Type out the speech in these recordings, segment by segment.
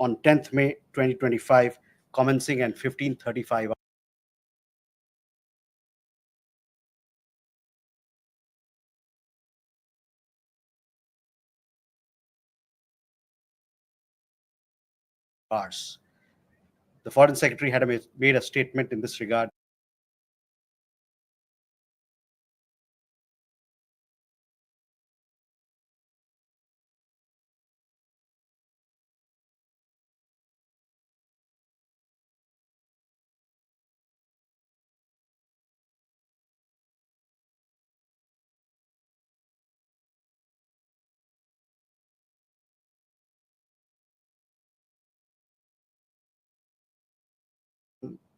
on 10th May 2025, commencing at 15:35 hours. The Foreign Secretary had made a statement in this regard.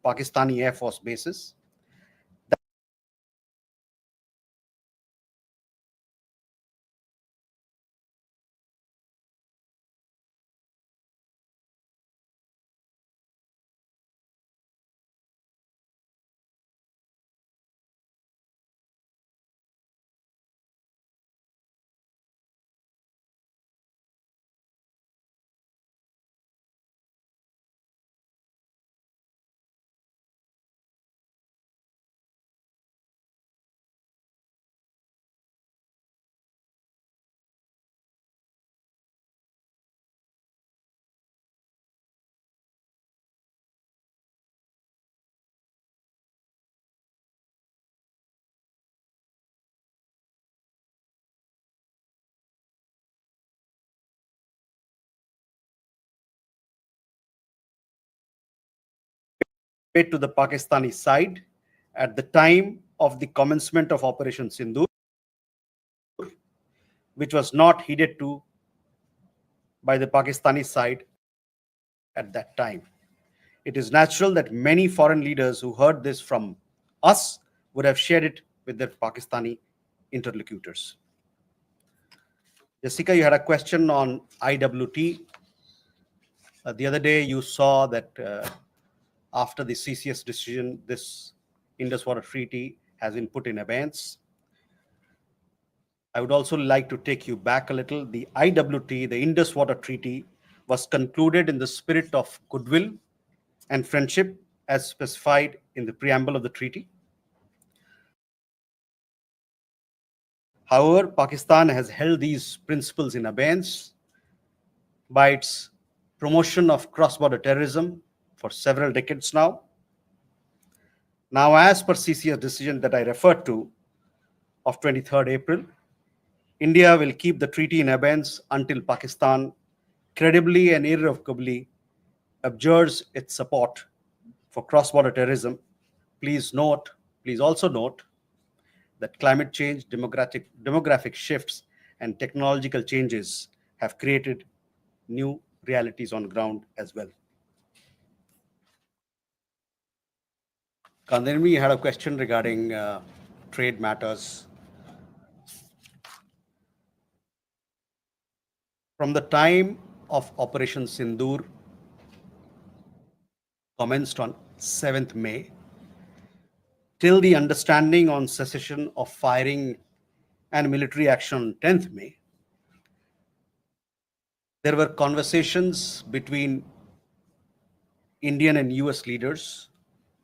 Pakistani Air Force bases. To the Pakistani side at the time of the commencement of Operation Sindoor, which was not heeded to by the Pakistani side at that time. It is natural that many foreign leaders who heard this from us would have shared it with their Pakistani interlocutors. Jessica, you had a question on IWT. The other day you saw that after the CCS decision, this Indus Water Treaty has been put in abeyance. I would also like to take you back a little. The IWT, the Indus Water Treaty, was concluded in the spirit of goodwill and friendship as specified in the preamble of the treaty. However, Pakistan has held these principles in abeyance by its promotion of cross-border terrorism for several decades now. Now, as per CCS decision that I referred to of 23rd April, India will keep the treaty in abeyance until Pakistan credibly and irrevocably abjures its support for cross-border terrorism. Please also note that climate change, demographic shifts, and technological changes have created new realities on ground as well. Kandirmi had a question regarding trade matters. From the time of Operation Sindoor commenced on 7th May, till the understanding on cessation of firing and military action on 10th May, there were conversations between Indian and US leaders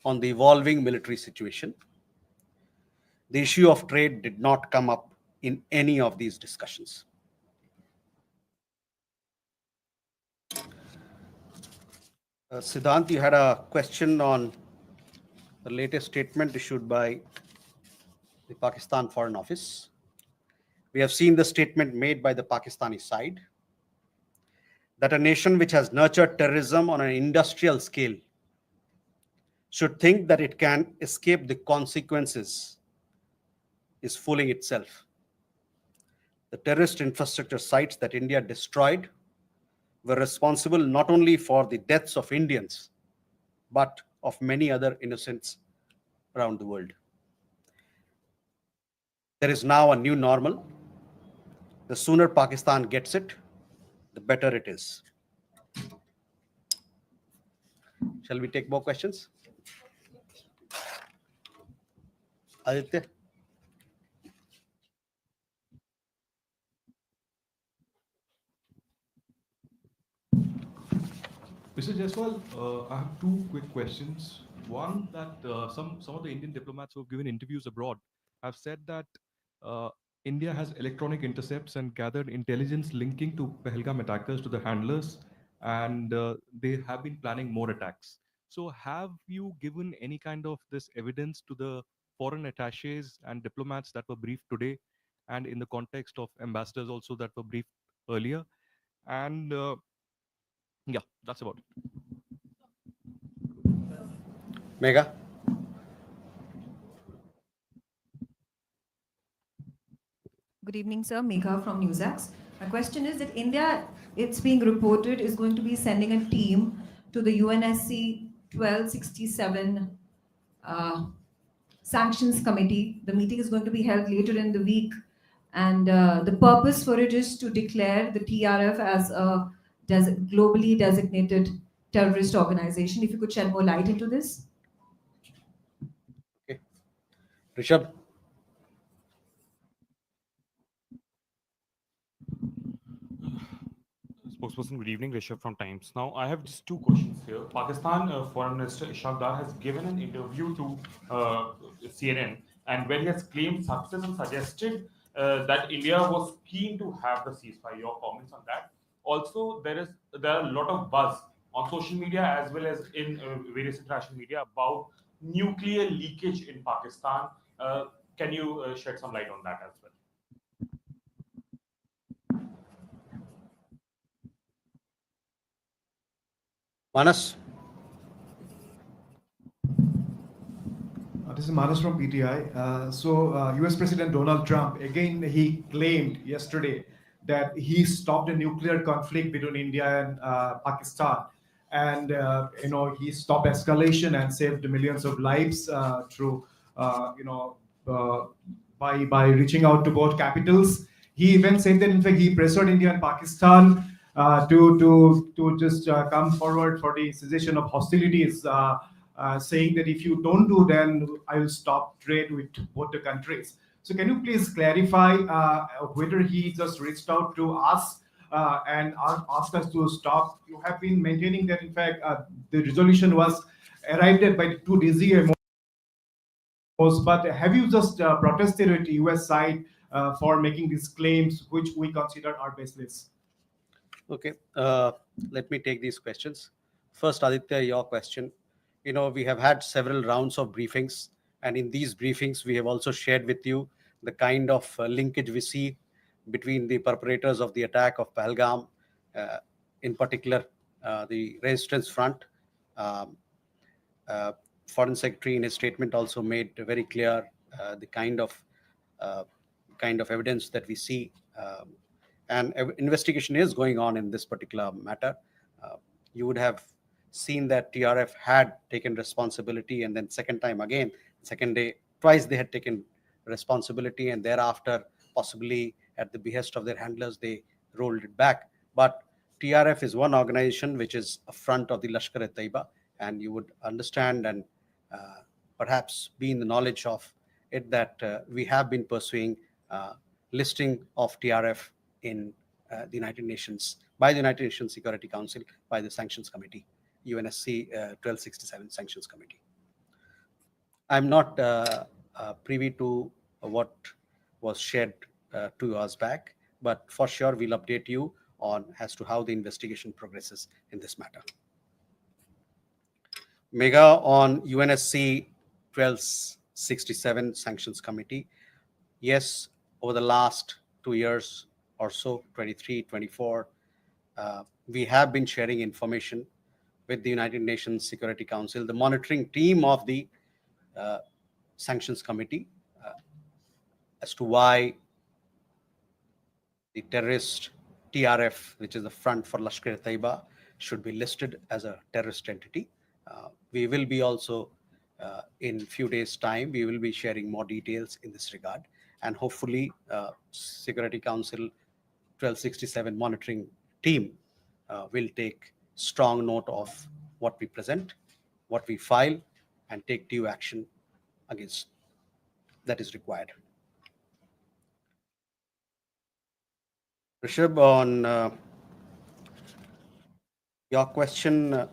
on the evolving military situation. The issue of trade did not come up in any of these discussions. Siddhant, you had a question on the latest statement issued by the Pakistan Foreign Office. We have seen the statement made by the Pakistani side that a nation which has nurtured terrorism on an industrial scale should think that it can escape the consequences is fooling itself. The terrorist infrastructure sites that India destroyed were responsible not only for the deaths of Indians, but of many other innocents around the world. There is now a new normal. The sooner Pakistan gets it, the better it is. Shall we take more questions? Aditya? Mr. Jaiswal, I have two quick questions. One, that some of the Indian diplomats who have given interviews abroad have said that uh, India has electronic intercepts and gathered intelligence linking to Pahalgam attackers to the handlers, and they have been planning more attacks. So, have you given any kind of this evidence to the foreign attaches and diplomats that were briefed today, and in the context of ambassadors also that were briefed earlier? And yeah, that's about it. Mega? Good evening, sir. Megha from NewsX. My question is that India, it's being reported, is going to be sending a team to the UNSC 1267 uh, Sanctions Committee. The meeting is going to be held later in the week, and the purpose for it is to declare the TRF as a globally designated terrorist organization. If you could shed more light into this. Okay. Rishabh? Spokesperson, good evening. Rishabh from Times. Now, I have just two questions here. Pakistan Foreign Minister Ishaq Dar has given an interview to CNN, and where he has claimed success and suggested that India was keen to have the ceasefire. Your comments on that? Also, there are a lot of buzz on social media as well as in various international media about nuclear leakage in Pakistan. Uh, can you shed some light on that as well? Manas? This is Manas from PTI. US President Donald Trump, again, he claimed yesterday that he stopped a nuclear conflict between India and Pakistan. And, he stopped escalation and saved millions of lives through, uh, by reaching out to both capitals. He even said that, in fact, he pressured India and Pakistan to just come forward for the cessation of hostilities, saying that if you don't do, then I will stop trade with both the countries. So can you please clarify whether he just reached out to us and asked us to stop? You have been maintaining that, in fact, the resolution was arrived at by two DZMOs, but have you just protested with the US side for making these claims, which we consider are baseless? Okay. Let me take these questions. First, Aditya, your question. We have had several rounds of briefings, and in these briefings, we have also shared with you the kind of linkage we see between the perpetrators of the attack of Pahalgam, uh, in particular, the Resistance Front. Um, uh, Foreign Secretary in his statement also made very clear the uh, kind of evidence that we see, and investigation is going on in this particular matter. Uh, you would have seen that TRF had taken responsibility, and then second time again, second day, twice they had taken responsibility, and thereafter, possibly at the behest of their handlers, they rolled it back. But TRF is one organization which is a front of the Lashkar-e-Taiba, and you would understand and uh, perhaps be in the knowledge of it that we have been pursuing uh, listing of TRF in the United Nations by the United Nations Security Council, by the Sanctions Committee, UNSC 1267 Sanctions Committee. I'm not privy to what was shared 2 hours back, but for sure we'll update you on as to how the investigation progresses in this matter. Mega on UNSC 1267 Sanctions Committee. Yes, over the last 2 years or so, 23, 24, we have been sharing information with the United Nations Security Council, the monitoring team of the uh, Sanctions Committee, uh, as to why the terrorist TRF, which is the Front for Lashkar-e-Taiba, should be listed as a terrorist entity. We will be also, in few days' time, we will be sharing more details in this regard, and hopefully, Security Council 1267 monitoring team will take strong note of what we present, what we file, and take due action against that is required. Rishabh, on Your question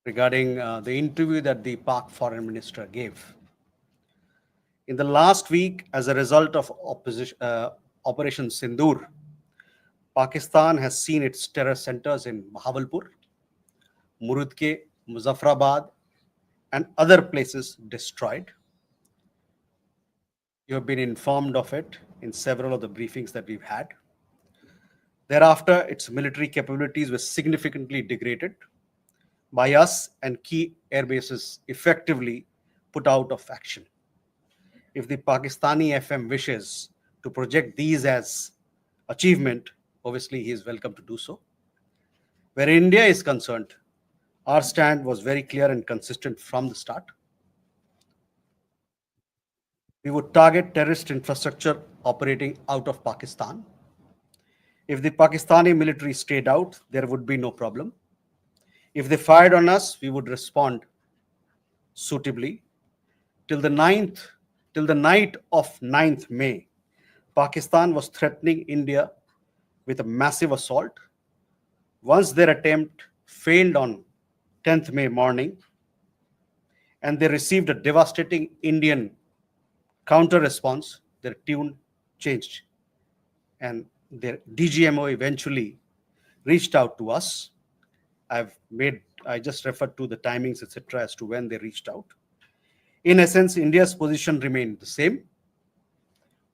regarding the interview that the Pak foreign minister gave. In the last week, as a result of Operation Sindoor, Pakistan has seen its terror centers in Bahawalpur, Murudke, Muzaffarabad, and other places destroyed. You have been informed of it in several of the briefings that we've had. Thereafter, its military capabilities were significantly degraded by us and key air bases effectively put out of action. If the Pakistani FM wishes to project these as achievement, obviously he is welcome to do so. Where India is concerned, our stand was very clear and consistent from the start. We would target terrorist infrastructure operating out of Pakistan. If the Pakistani military stayed out, there would be no problem. If they fired on us, we would respond suitably. Till the night of 9th May, Pakistan was threatening India with a massive assault. Once their attempt failed on 10th May morning, and they received a devastating Indian counter response, their tune changed. And their DGMO eventually reached out to us. I just referred to the timings, etc., as to when they reached out. In essence, India's position remained the same.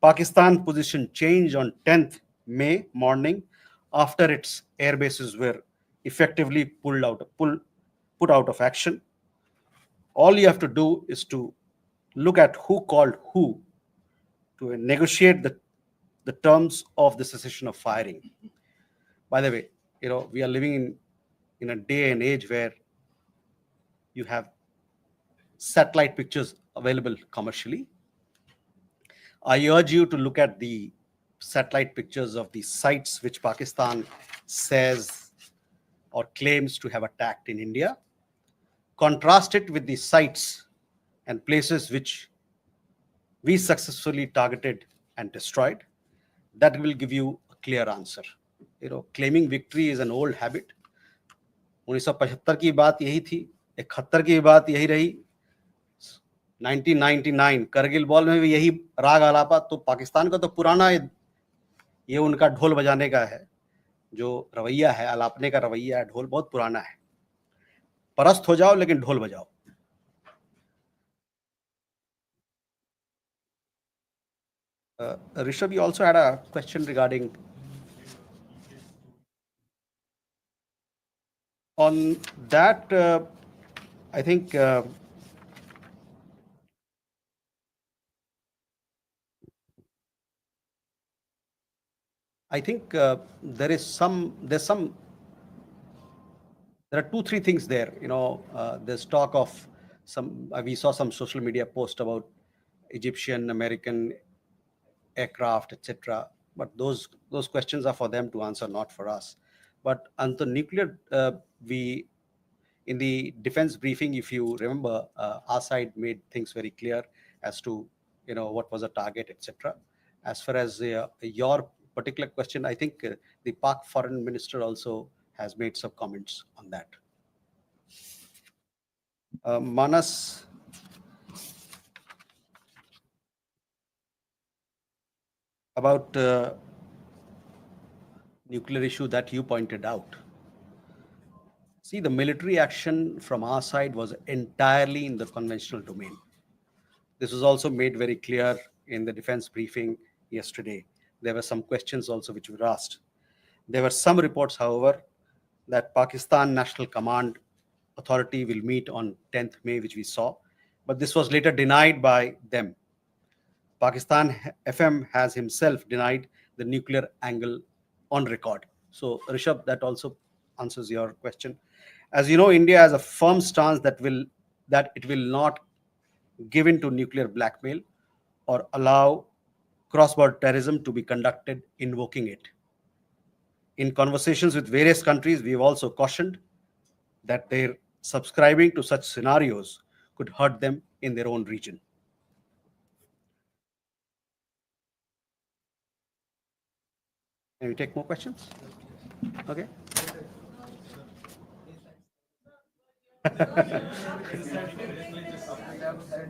Pakistan's position changed on 10th May morning after its air bases were effectively put out of action. All you have to do is to look at who called who to negotiate the terms of the cessation of firing. By the way, we are living in a day and age where you have satellite pictures available commercially. I urge you to look at the satellite pictures of the sites which Pakistan says or claims to have attacked in India. Contrast it with the sites and places which we successfully targeted and destroyed. That will give you a clear answer. Claiming victory is an old habit. 1975 की बात यही थी, 71 की बात यही रही, 1999 Kargil war में भी यही राग आलापा. तो पाकिस्तान का तो पुराना ये उनका ढोल बजाने का है, जो रवैया है, आलापने का रवैया है, ढोल बहुत पुराना है. परस्त हो जाओ लेकिन ढोल बजाओ. Rishabh, you also had a question regarding on that. I think there are 2-3 things there. There's talk of some. We saw some social media post about Egyptian, American aircraft, etc. But those questions are for them to answer, not for us. But on the nuclear, in the defense briefing, if you remember, our side made things very clear as to what was the target, etc. As far as your particular question, I think the Pak foreign minister also has made some comments on that. Manas, about nuclear issue that you pointed out. See, the military action from our side was entirely in the conventional domain. This was also made very clear in the defense briefing yesterday. There were some questions also which were asked. There were some reports, however, that Pakistan National Command Authority will meet on 10th May, which we saw, but this was later denied by them. Pakistan FM has himself denied the nuclear angle on record. So, Rishabh, that also answers your question. As you know, India has a firm stance that it will not give in to nuclear blackmail or allow cross-border terrorism to be conducted invoking it. In conversations with various countries, we have also cautioned that their subscribing to such scenarios could hurt them in their own region. Can we take more questions? Okay.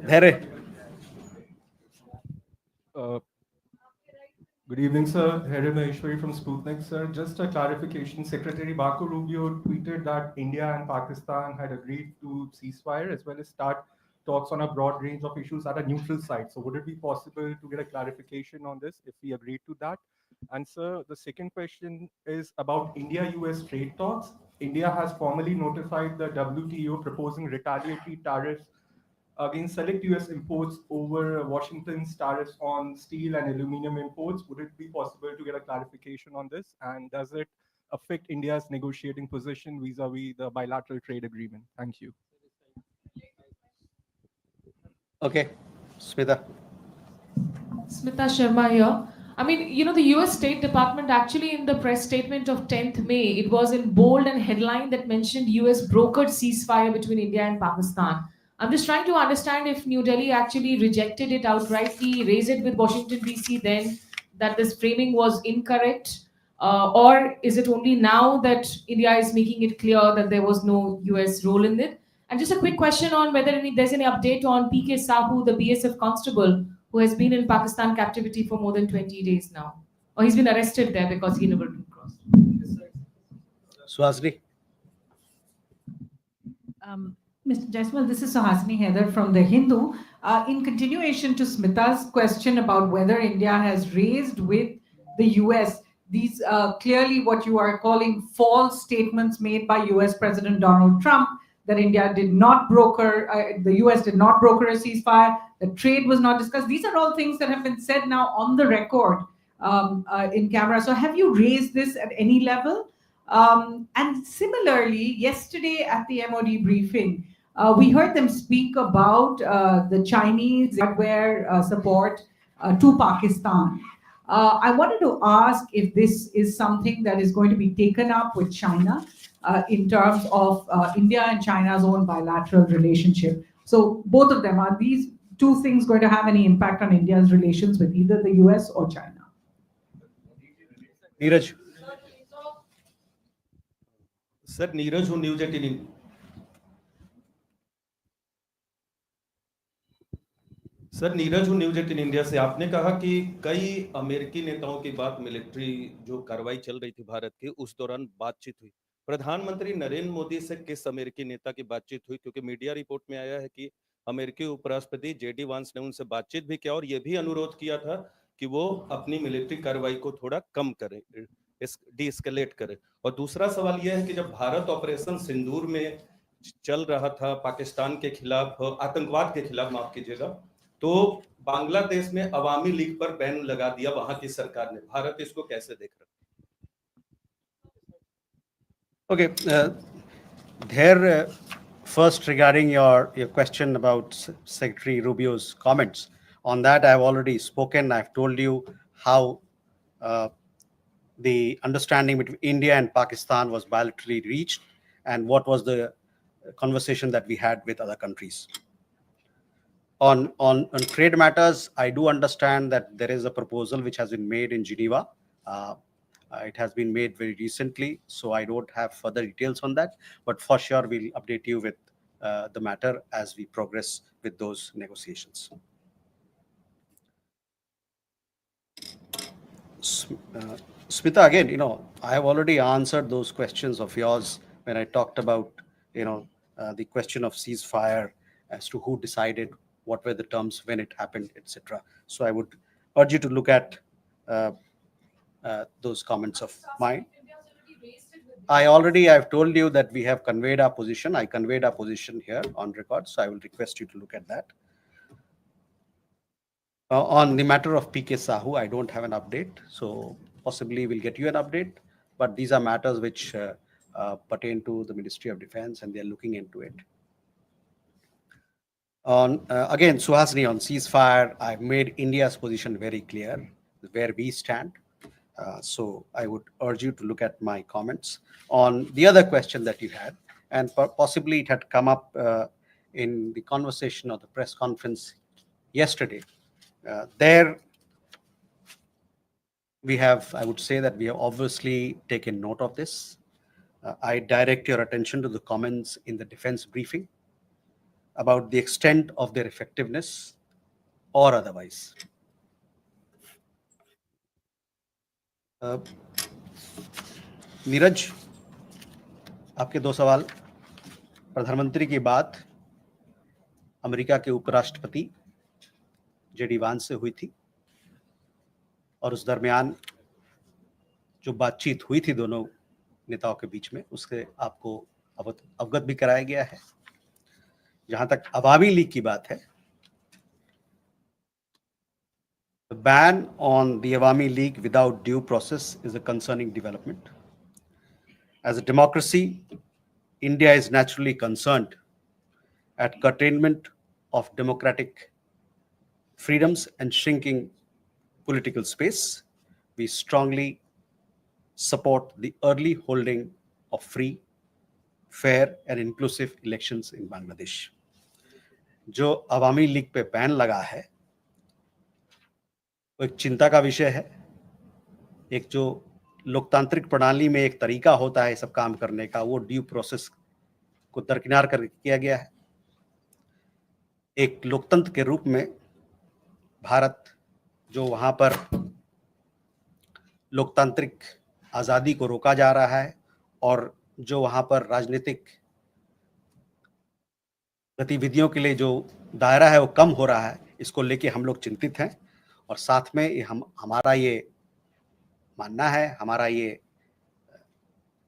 There. Good evening, sir. Eireb Maheshwari from Sputnik, sir. Just a clarification. Secretary Marco Rubio tweeted that India and Pakistan had agreed to ceasefire as well as start talks on a broad range of issues at a neutral site. So would it be possible to get a clarification on this if we agreed to that? And sir, the second question is about India-US trade talks. India has formally notified the WTO proposing retaliatory tariffs against select US imports over Washington's tariffs on steel and aluminum imports. Would it be possible to get a clarification on this? And does it affect India's negotiating position vis-a-vis the bilateral trade agreement? Thank you. Okay, Smita. Smita Sharma here. I mean, the US State Department actually in the press statement of 10th May, it was in bold and headline that mentioned US brokered ceasefire between India and Pakistan. I'm just trying to understand if New Delhi actually rejected it outrightly, raised it with Washington DC then, that this framing was incorrect, or is it only now that India is making it clear that there was no US role in it? And just a quick question on whether there's any update on PK Sahu, the BSF constable, who has been in Pakistan captivity for more than 20 days now. Or he's been arrested there because he never been crossed. Suhasini. Mr. Jaiswal, this is Suhasini Heather from The Hindu. In continuation to Smita's question about whether India has raised with the US these clearly what you are calling false statements made by US President Donald Trump, that India did not broker, the US did not broker a ceasefire, the trade was not discussed. These are all things that have been said now on the record in camera. So have you raised this at any level? And similarly, yesterday at the MOD briefing, we heard them speak about the Chinese hardware support to Pakistan. I wanted to ask if this is something that is going to be taken up with China in terms of India and China's own bilateral relationship. So both of them, are these two things going to have any impact on India's relations with either the US or China? Neeraj. Sir, Neeraj, who News 18 sir Neeraj हूँ news 18 India से। आपने कहा कि कई अमेरिकी नेताओं की बात मिलिट्री जो कार्रवाई चल रही थी भारत की उस दौरान बातचीत हुई। प्रधानमंत्री नरेंद्र मोदी से किस अमेरिकी नेता की बातचीत हुई? क्योंकि मीडिया रिपोर्ट में आया है कि अमेरिकी उपराष्ट्रपति जेडी वांस ने उनसे बातचीत भी किया और ये भी अनुरोध किया था कि वो अपनी मिलिट्री कार्रवाई को थोड़ा कम करें, डीएस्केलेट करें। और दूसरा सवाल यह है कि जब भारत ऑपरेशन सिंदूर में चल रहा था पाकिस्तान के खिलाफ, आतंकवाद के खिलाफ, माफ कीजिएगा, तो बांग्लादेश में अवामी लीग पर बैन लगा दिया वहां की सरकार ने। भारत इसको कैसे देख रहा है? Okay, there first regarding your question about Secretary Rubio's comments. On that, I've already spoken. I've told you how the understanding between India and Pakistan was bilaterally reached and what was the conversation that we had with other countries. On trade matters, I do understand that there is a proposal which has been made in Geneva. It has been made very recently, so I don't have further details on that. But for sure, we'll update you with the matter as we progress with those negotiations. Smita, again, I have already answered those questions of yours when I talked about, the question of ceasefire as to who decided, what were the terms, when it happened, etc. So I would urge you to look at those comments of mine. I've told you that we have conveyed our position. I conveyed our position here on record, so I will request you to look at that. On the matter of PK Sahu, I don't have an update, so possibly we'll get you an update, but these are matters which pertain to the Ministry of Defense and they're looking into it. Again, Suhasini, on ceasefire, I've made India's position very clear, where we stand. So I would urge you to look at my comments. On the other question that you had, and possibly it had come up in the conversation or the press conference yesterday, there we have, I would say that we have obviously taken note of this. I direct your attention to the comments in the defense briefing about the extent of their effectiveness or otherwise. Neeraj, आपके 2 सवाल। प्रधानमंत्री की बात America के उपराष्ट्रपति JD वांस से हुई थी और उस दरमियान जो बातचीत हुई थी दोनों नेताओं के बीच में, उससे आपको अवगत भी कराया गया है। जहां तक अवामी लीग की बात है, the ban on the Awami League without due process is a concerning development. As a democracy, India is naturally concerned at curtailment of democratic freedoms and shrinking political space. We strongly support the early holding of free, fair and inclusive elections in Bangladesh. जो अवामी league पे ban लगा है वो एक चिंता का विषय है। एक जो लोकतांत्रिक प्रणाली में एक तरीका होता है सब काम करने का, वो ड्यू प्रोसेस को दरकिनार कर किया गया है। एक लोकतंत्र के रूप में भारत जो वहां पर लोकतांत्रिक आज़ादी को रोका जा रहा है और जो वहां पर राजनीतिक गतिविधियों के लिए जो दायरा है वो कम हो रहा है, इसको लेके हम लोग चिंतित हैं। और साथ में हमारा ये मानना है, हमारा ये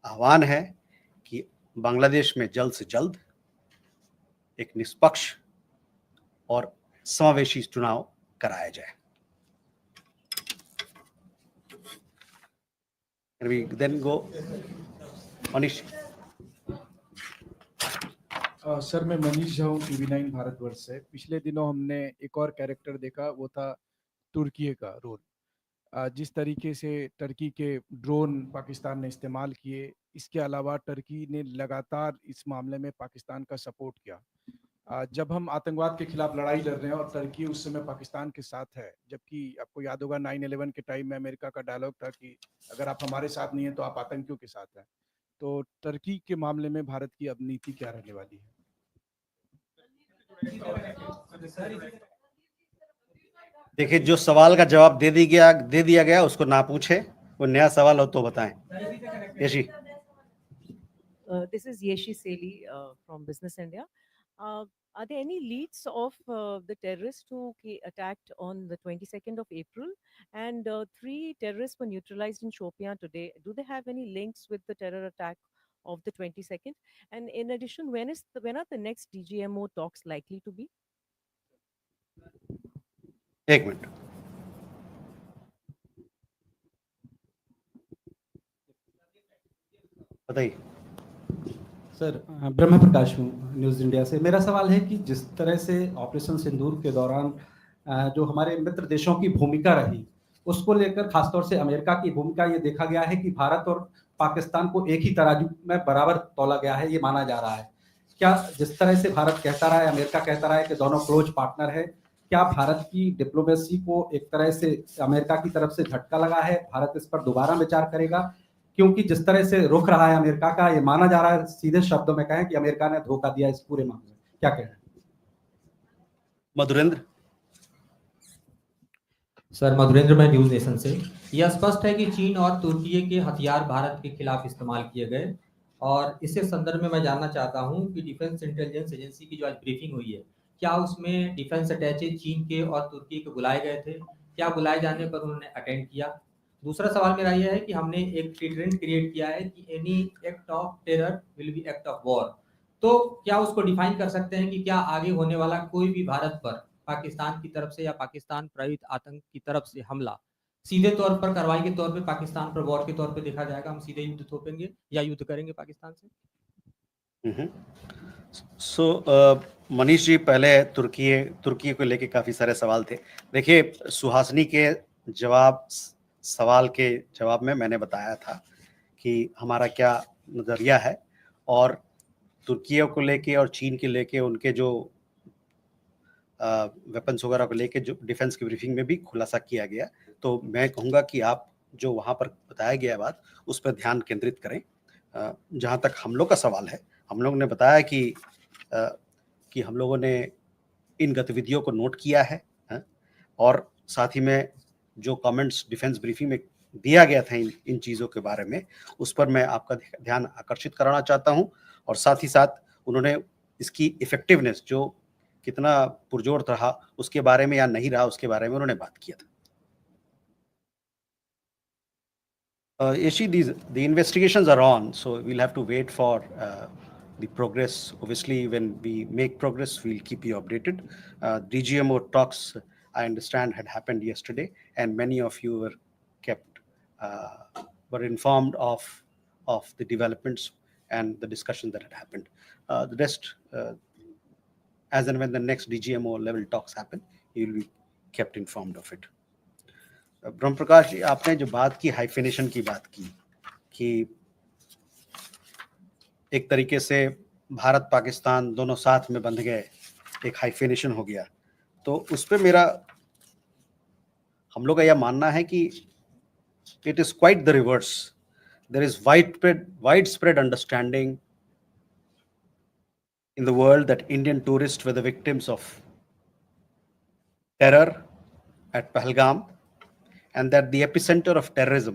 आह्वान है कि बांग्लादेश में जल्द से जल्द एक निष्पक्ष और समावेशी चुनाव कराया जाए। Can we then go? Manish. Sir, मैं मनीष झा हूँ, TV9 भारतवर्ष से। पिछले दिनों हमने एक और कैरेक्टर देखा, वो था तुर्की का रोल। जिस तरीके से टर्की के ड्रोन पाकिस्तान ने इस्तेमाल किए, इसके अलावा टर्की ने लगातार इस मामले में पाकिस्तान का सपोर्ट किया। जब हम आतंकवाद के खिलाफ लड़ाई लड़ रहे हैं और टर्की उस समय पाकिस्तान के साथ है, जबकि आपको याद होगा 9/11 के टाइम में अमेरिका का डायलॉग था कि अगर आप हमारे साथ नहीं है तो आप आतंकियों के साथ हैं। तो टर्की के मामले में भारत की अब नीति क्या रहने वाली है? देखिए, जो सवाल का जवाब दे दिया गया उसको ना पूछे, वो नया सवाल हो तो बताएं। Yeshi. This is Yeshi Seli from Business India. Are there any leads of the terrorists who attacked on the 22nd of April? And 3 terrorists were neutralized in Shopian today. Do they have any links with the terror attack of the 22nd? And in addition, when are the next DGMO talks likely to be? 1 minute. बताइए sir. ब्रह्म प्रकाश हूँ, news India से। मेरा सवाल है कि जिस तरह से ऑपरेशन सिंदूर के दौरान जो हमारे मित्र देशों की भूमिका रही, उसको लेकर खासतौर से अमेरिका की भूमिका ये देखा गया है कि भारत और पाकिस्तान को एक ही तराजू में बराबर तौला गया है, ये माना जा रहा है। क्या जिस तरह से भारत कहता रहा है, अमेरिका कहता रहा है कि दोनों क्लोज पार्टनर है, क्या भारत की डिप्लोमेसी को एक तरह से अमेरिका की तरफ से झटका लगा है? भारत इस पर दोबारा विचार करेगा? क्योंकि जिस तरह से रुख रहा है अमेरिका का, ये माना जा रहा है, सीधे शब्दों में कहें कि अमेरिका ने धोखा दिया इस पूरे मामले में। क्या कह रहे हैं? मधुरेंद्र। सर, मधुरेंद्र, मैं न्यूज़ नेशन से। यह स्पष्ट है कि चीन और तुर्की के हथियार भारत के खिलाफ इस्तेमाल किए गए, और इसी संदर्भ में मैं जानना चाहता हूं कि डिफेंस इंटेलिजेंस एजेंसी की जो आज ब्रीफिंग हुई है, क्या उसमें डिफेंस अटैचे चीन के और तुर्की के बुलाए गए थे? क्या बुलाए जाने पर उन्होंने अटेंड किया? दूसरा सवाल मेरा यह है कि हमने एक ट्रेंड क्रिएट किया है कि any act of terror will be act of war. तो क्या उसको डिफाइन कर सकते हैं कि क्या आगे होने वाला कोई भी भारत पर पाकिस्तान की तरफ से या पाकिस्तान प्रेरित आतंक की तरफ से हमला सीधे तौर पर कार्रवाई के तौर पे पाकिस्तान पर वॉर के तौर पे देखा जाएगा? हम सीधे युद्ध थोपेंगे या युद्ध करेंगे पाकिस्तान से? मनीष जी, पहले तुर्की को लेके काफी सारे सवाल थे। देखिए, सुहासिनी के सवाल के जवाब में मैंने बताया था कि हमारा क्या नजरिया है, और तुर्की को लेके और चीन के लेके उनके जो वेपन्स वगैरह को लेके जो डिफेंस की ब्रीफिंग में भी खुलासा किया गया। तो मैं कहूँगा कि आप जो वहाँ पर बताया गया बात, उस पर ध्यान केंद्रित करें। जहाँ तक हम लोग का सवाल है, हम लोग ने बताया कि हम लोगों ने इन गतिविधियों को नोट किया है, और साथ ही में जो कमेंट्स डिफेंस ब्रीफिंग में दिया गया था इन चीज़ों के बारे में, उस पर मैं आपका ध्यान आकर्षित कराना चाहता हूं, और साथ ही साथ उन्होंने इसकी इफेक्टिवनेस जो कितना पुरजोर रहा उसके बारे में या नहीं रहा उसके बारे में उन्होंने बात किया था। Yeshi, the investigations are on, so we'll have to wait for the progress. Obviously, when we make progress, we'll keep you updated. DGMO talks, I understand, had happened yesterday, and many of you were were informed of the developments and the discussion that had happened. The rest, as and when the next DGMO level talks happen, you will be kept informed of it. ब्रह्म प्रकाश जी, आपने जो बात की hyphenation की बात की कि एक तरीके से भारत पाकिस्तान दोनों साथ में बंध गए, एक हाइफिनेशन हो गया, तो उस पर मेरा हम लोग का यह मानना है कि it is quite the reverse. There is widespread understanding in the world that Indian tourists were the victims of terror at Pahalgam, and that the epicenter of terrorism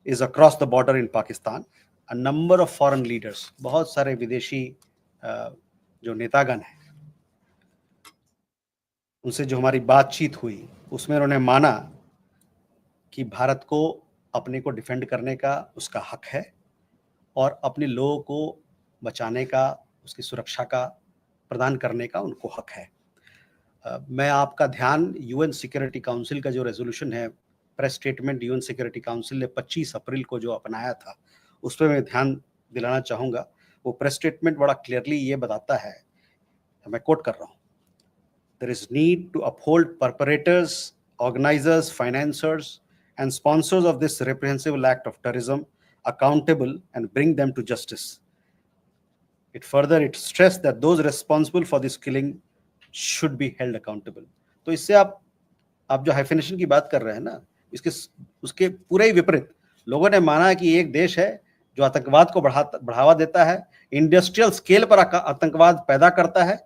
is across the border in Pakistan. A number of foreign leaders, बहुत सारे विदेशी जो नेतागण हैं, उनसे जो हमारी बातचीत हुई उसमें उन्होंने माना कि भारत को अपने को डिफेंड करने का उसका हक है और अपने लोगों को बचाने का, उसकी सुरक्षा का प्रदान करने का उनको हक है. मैं आपका ध्यान यूएन सिक्योरिटी काउंसिल का जो रेजोल्यूशन है, press statement UN security council ने 25 अप्रैल को जो अपनाया था, उस पर मैं ध्यान दिलाना चाहूँगा. वो प्रेस स्टेटमेंट बड़ा क्लियरली ये बताता है, मैं कोट कर रहा हूँ, there is need to uphold perpetrators, organizers, financiers and sponsors of this reprehensible act of terrorism accountable and bring them to justice. It stressed that those responsible for this killing should be held accountable. तो इससे आप जो hyphenation की बात कर रहे हैं ना, उसके पूरे ही विपरीत लोगों ने माना कि एक देश है जो आतंकवाद को बढ़ावा देता है, इंडस्ट्रियल स्केल पर आतंकवाद पैदा करता है,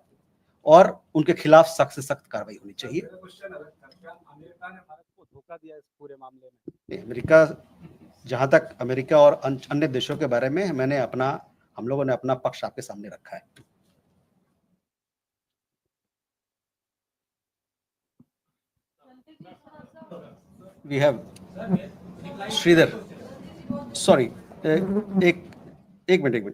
और उनके खिलाफ सख्त से सख्त कार्रवाई होनी चाहिए. अमेरिका ने भारत को धोखा दिया इस पूरे मामले में. अमेरिका, जहां तक अमेरिका और अन्य देशों के बारे में हम लोगों ने अपना पक्ष आपके सामने रखा है. We have श्रीधर, सॉरी, एक मिनट,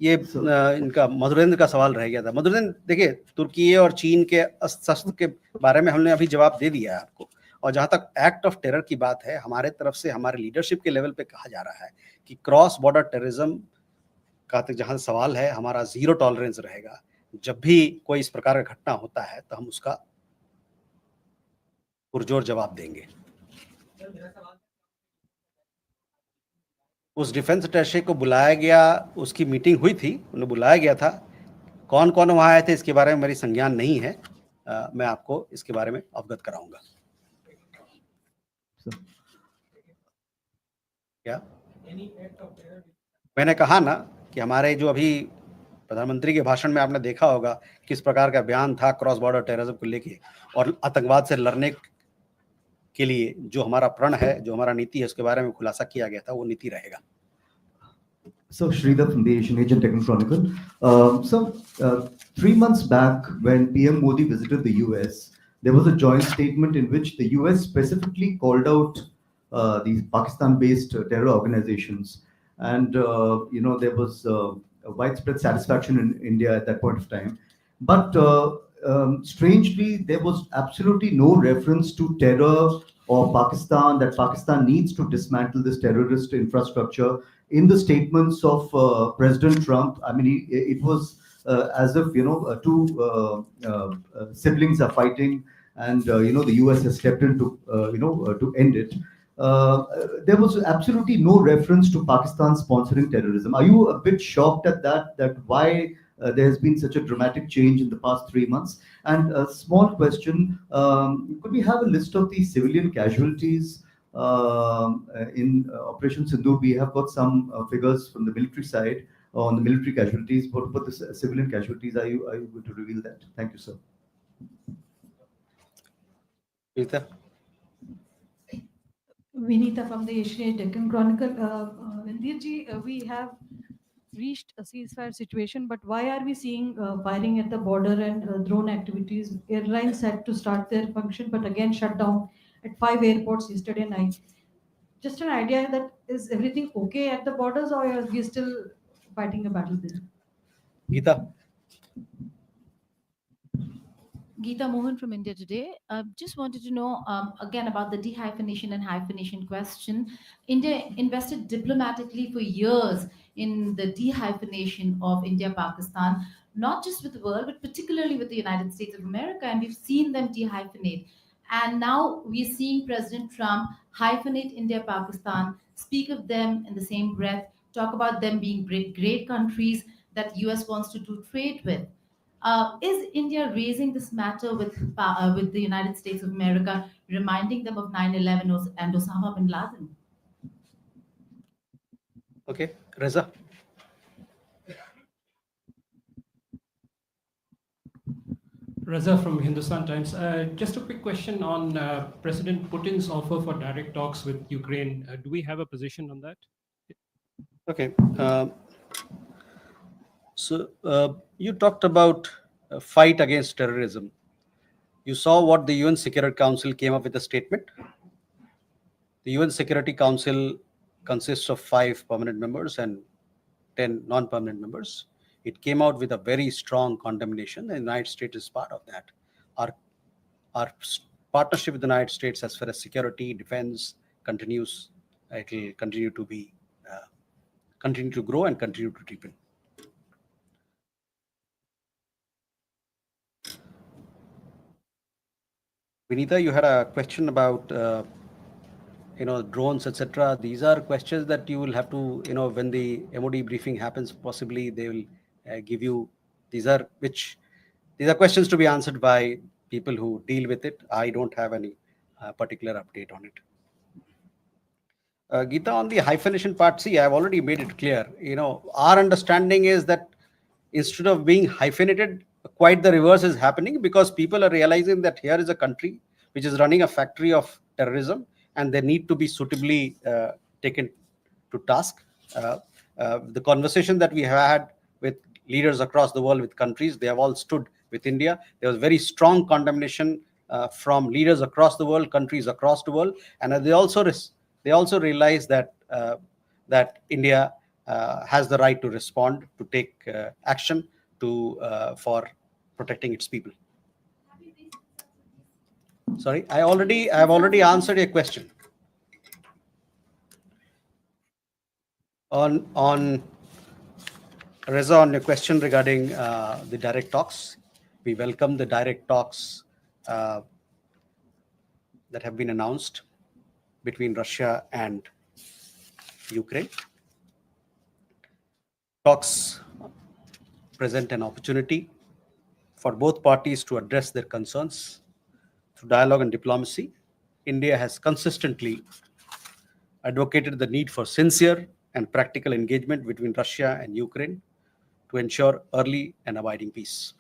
ये इनका मधुरेंद्र का सवाल रह गया था. मधुरेंद्र, देखिए, तुर्की और चीन के अस्त्र के बारे में हमने अभी जवाब दे दिया है आपको, और जहां तक एक्ट ऑफ टेरर की बात है, हमारे तरफ से हमारे लीडरशिप के लेवल पे कहा जा रहा है कि क्रॉस बॉर्डर टेररिज्म का जहां सवाल है, हमारा जीरो टॉलरेंस रहेगा. जब भी कोई इस प्रकार का घटना होता है तो हम उसका पुरजोर जवाब देंगे. उस डिफेंस अटैचे को बुलाया गया, उसकी मीटिंग हुई थी, उन्हें बुलाया गया था. कौन कौन वहां आए थे इसके बारे में मेरी संज्ञान नहीं है, मैं आपको इसके बारे में अवगत कराऊंगा. क्या मैंने कहा ना कि हमारे जो अभी प्रधानमंत्री के भाषण में आपने देखा होगा किस प्रकार का बयान था क्रॉस बॉर्डर टेररिज्म को लेके, और आतंकवाद से लड़ने के लिए जो हमारा प्रण है, जो हमारा नीति है, उसके बारे में खुलासा किया गया था. वो नीति रहेगा. So Sridhar from the Asian Age and Techno Chronicle. 3 months back, when PM Modi visited the US, there was a joint statement in which the US specifically called out these Pakistan-based terror organizations, and there was a widespread satisfaction in India at that point of time. But strangely, there was absolutely no reference to terror or Pakistan, that Pakistan needs to dismantle this terrorist infrastructure in the statements of President Trump. I mean, it was as if, two siblings are fighting, and, the US has stepped in to end it. There was absolutely no reference to Pakistan sponsoring terrorism. Are you a bit shocked at that why there has been such a dramatic change in the past 3 months? And a small question, could we have a list of the civilian casualties in Operation Sindoor, we have got some figures from the military side on the military casualties. What about the civilian casualties? Are you going to reveal that? Thank you, sir. Vinita? Vinita from the Asian Deccan Chronicle. Randirji, we have reached a ceasefire situation, but why are we seeing firing at the border and drone activities? Airlines had to start their function, but again shut down at 5 airports yesterday night. Just an idea that is everything okay at the borders, or are we still fighting a battle there? Geeta? Geeta Mohan from India Today. Just wanted to know again about the dehyphenation and hyphenation question. India invested diplomatically for years in the dehyphenation of India-Pakistan, not just with the world, but particularly with the United States of America, and we've seen them dehyphenate. And now we're seeing President Trump hyphenate India-Pakistan, speak of them in the same breath, talk about them being great countries that US wants to do trade with. Is India raising this matter with the United States of America, reminding them of 9/11 and Osama bin Laden? Okay, Reza? Reza from Hindustan Times. Just a quick question on President Putin's offer for direct talks with Ukraine. Do we have a position on that? Okay. So you talked about a fight against terrorism. You saw what the UN Security Council came up with a statement. The UN Security Council consists of 5 permanent members and 10 non-permanent members. It came out with a very strong condemnation. The United States is part of that. Our partnership with the United States as far as security, defense continues. It will continue to be, continue to grow and continue to deepen. Vinita, you had a question about drones, etc. These are questions that you will have to, when the MOD briefing happens, possibly they will give you. These are questions to be answered by people who deal with it. I don't have any particular update on it. Geeta, on the hyphenation part, see, I've already made it clear. Our understanding is that instead of being hyphenated, quite the reverse is happening, because people are realizing that here is a country which is running a factory of terrorism, and they need to be suitably taken to task. The conversation that we have had with leaders across the world, with countries, they have all stood with India. There was very strong condemnation from leaders across the world, countries across the world, and they also realize that that India has the right to respond, to take action for protecting its people. Sorry, I've already answered your question. On Reza, on your question regarding the direct talks, we welcome the direct talks that have been announced between Russia and Ukraine. Talks present an opportunity for both parties to address their concerns through dialogue and diplomacy. India has consistently advocated the need for sincere and practical engagement between Russia and Ukraine to ensure early and abiding peace.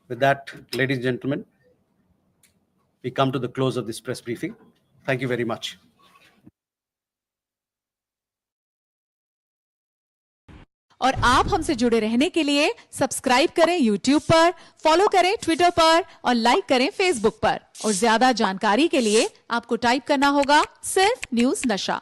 With that, ladies and gentlemen, we come to the close of this press briefing. Thank you very much. और आप हमसे जुड़े रहने के लिए subscribe करें YouTube पर, follow करें Twitter पर और लाइक करें Facebook पर। और ज्यादा जानकारी के लिए आपको टाइप करना होगा सिर्फ न्यूज़ नशा।